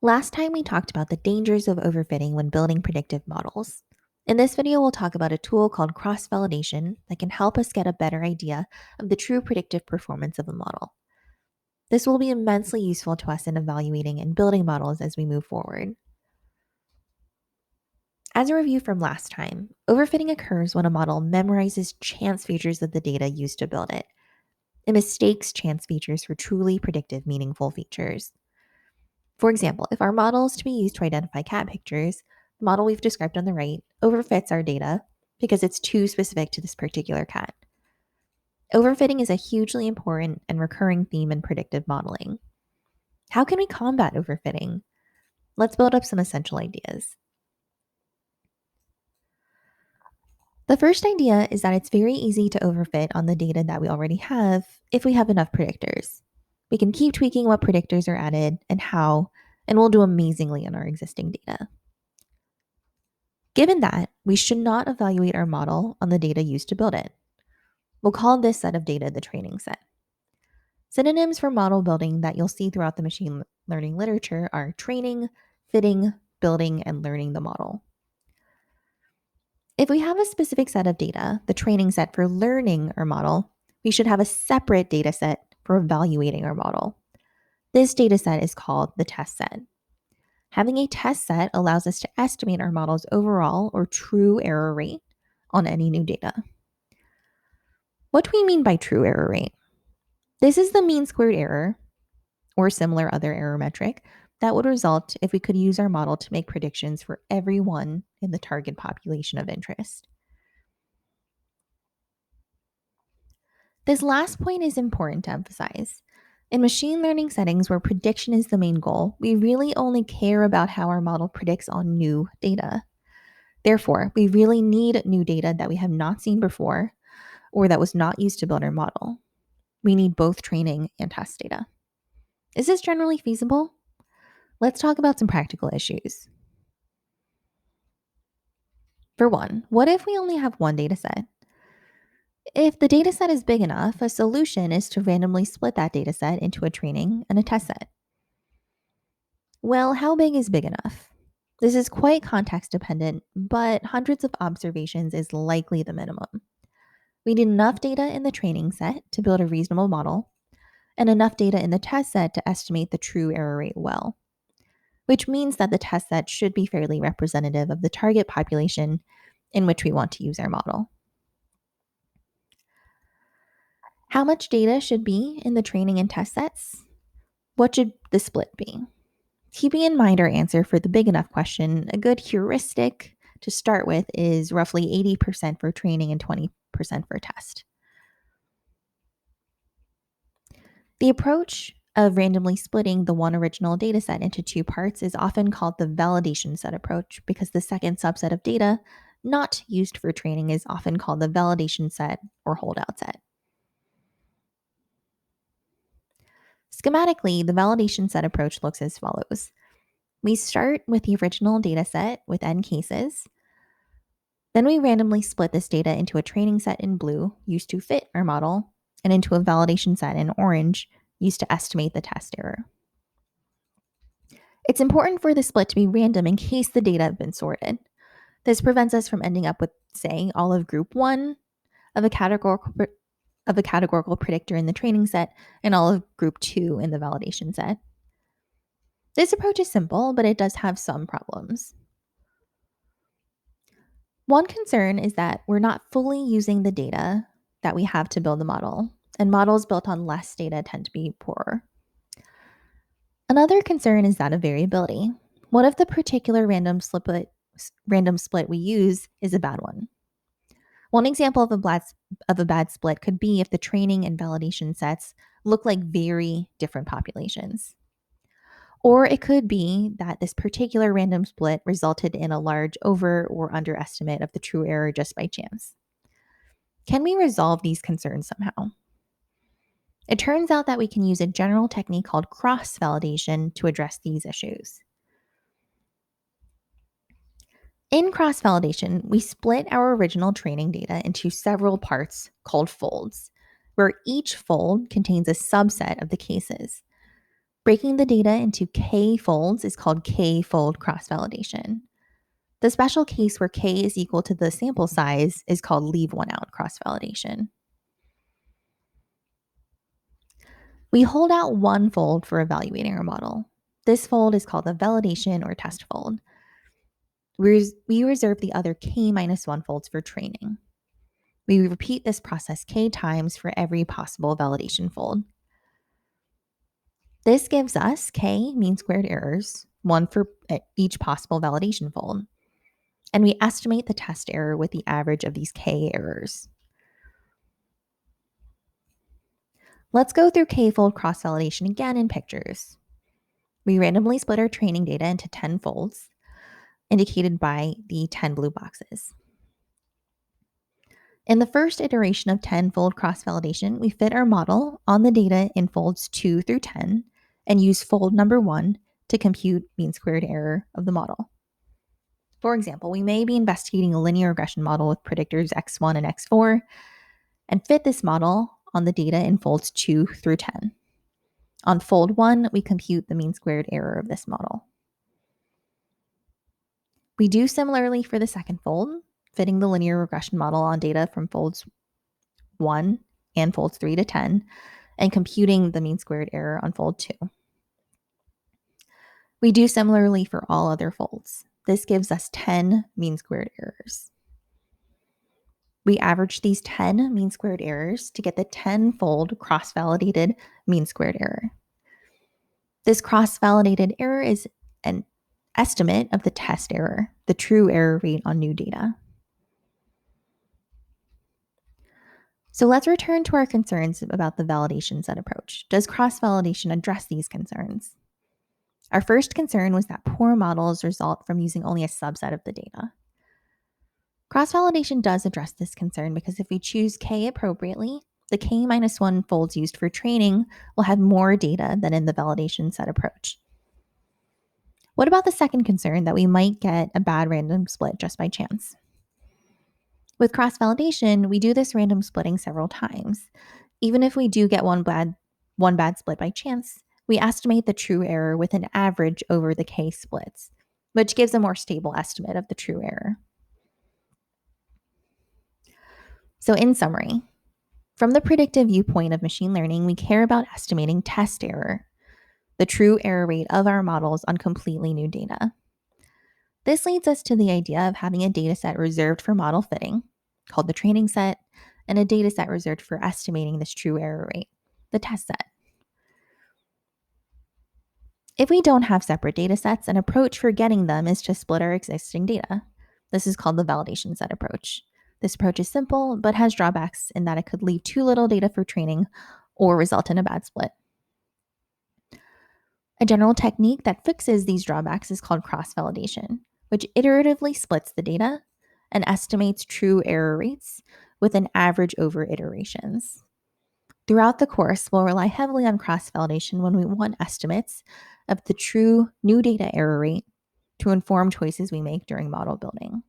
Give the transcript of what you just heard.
Last time we talked about the dangers of overfitting when building predictive models. In this video, we'll talk about a tool called cross-validation that can help us get a better idea of the true predictive performance of a model. This will be immensely useful to us in evaluating and building models as we move forward. As a review from last time, overfitting occurs when a model memorizes chance features of the data used to build it. It mistakes chance features for truly predictive, meaningful features. For example, if our model is to be used to identify cat pictures, the model we've described on the right overfits our data because it's too specific to this particular cat. Overfitting is a hugely important and recurring theme in predictive modeling. How can we combat overfitting? Let's build up some essential ideas. The first idea is that it's very easy to overfit on the data that we already have if we have enough predictors. We can keep tweaking what predictors are added and how, and we'll do amazingly on our existing data. Given that, we should not evaluate our model on the data used to build it. We'll call this set of data the training set. Synonyms for model building that you'll see throughout the machine learning literature are training, fitting, building, and learning the model. If we have a specific set of data, the training set for learning our model, we should have a separate data set for evaluating our model. This data set is called the test set. Having a test set allows us to estimate our model's overall or true error rate on any new data. What do we mean by true error rate? This is the mean squared error, or similar other error metric, that would result if we could use our model to make predictions for everyone in the target population of interest. This last point is important to emphasize. In machine learning settings where prediction is the main goal, we really only care about how our model predicts on new data. Therefore, we really need new data that we have not seen before or that was not used to build our model. We need both training and test data. Is this generally feasible? Let's talk about some practical issues. For one, what if we only have one data set? If the data set is big enough, a solution is to randomly split that data set into a training and a test set. Well, how big is big enough? This is quite context dependent, but hundreds of observations is likely the minimum. We need enough data in the training set to build a reasonable model, and enough data in the test set to estimate the true error rate well, which means that the test set should be fairly representative of the target population in which we want to use our model. How much data should be in the training and test sets? What should the split be? Keeping in mind our answer for the big enough question, a good heuristic to start with is roughly 80% for training and 20% for test. The approach of randomly splitting the one original dataset into two parts is often called the validation set approach because the second subset of data not used for training is often called the validation set or holdout set. Schematically, the validation set approach looks as follows. We start with the original dataset with n cases. Then we randomly split this data into a training set in blue used to fit our model and into a validation set in orange used to estimate the test error. It's important for the split to be random in case the data have been sorted. This prevents us from ending up with, say, all of group 1 of a categorical predictor in the training set and all of group 2 in the validation set. This approach is simple, but it does have some problems. One concern is that we're not fully using the data that we have to build the model, and models built on less data tend to be poorer. Another concern is that of variability. What if the particular random split we use is a bad one? One example of a bad split could be if the training and validation sets look like very different populations. Or it could be that this particular random split resulted in a large over or underestimate of the true error just by chance. Can we resolve these concerns somehow? It turns out that we can use a general technique called cross-validation to address these issues. In cross-validation, we split our original training data into several parts called folds, where each fold contains a subset of the cases. Breaking the data into K folds is called KFold Crossvalidation. The special case where K is equal to the sample size is called leave one out crossvalidation. We hold out one fold for evaluating our model. This fold is called the validation or test fold. We reserve the other K minus 1 folds for training. We repeat this process K times for every possible validation fold. This gives us K mean squared errors, one for each possible validation fold. And we estimate the test error with the average of these K errors. Let's go through KFold cross-validation again in pictures. We randomly split our training data into 10 folds, indicated by the 10 blue boxes. In the first iteration of 10-fold cross-validation, we fit our model on the data in folds 2 through 10 and use fold number 1 to compute mean squared error of the model. For example, we may be investigating a linear regression model with predictors x1 and x4 and fit this model on the data in folds 2 through 10. On fold 1, we compute the mean squared error of this model. We do similarly for the second fold, fitting the linear regression model on data from folds 1 and folds 3 to 10, and computing the mean squared error on fold 2. We do similarly for all other folds. This gives us 10 mean squared errors. We average these 10 mean squared errors to get the 10-fold cross-validated mean squared error. This cross-validated error is an estimate of the test error, the true error rate on new data. So let's return to our concerns about the validation set approach. Does cross-validation address these concerns? Our first concern was that poor models result from using only a subset of the data. Cross-validation does address this concern because if we choose K appropriately, the K minus 1 folds used for training will have more data than in the validation set approach. What about the second concern that we might get a bad random split just by chance? With cross-validation, we do this random splitting several times. Even if we do get one bad split by chance, we estimate the true error with an average over the K splits, which gives a more stable estimate of the true error. So in summary, from the predictive viewpoint of machine learning, we care about estimating test error, the true error rate of our models on completely new data. This leads us to the idea of having a dataset reserved for model fitting, called the training set, and a dataset reserved for estimating this true error rate, the test set. If we don't have separate datasets, an approach for getting them is to split our existing data. This is called the validation set approach. This approach is simple, but has drawbacks in that it could leave too little data for training or result in a bad split. A general technique that fixes these drawbacks is called cross-validation, which iteratively splits the data and estimates true error rates with an average over iterations. Throughout the course, we'll rely heavily on cross-validation when we want estimates of the true new data error rate to inform choices we make during model building.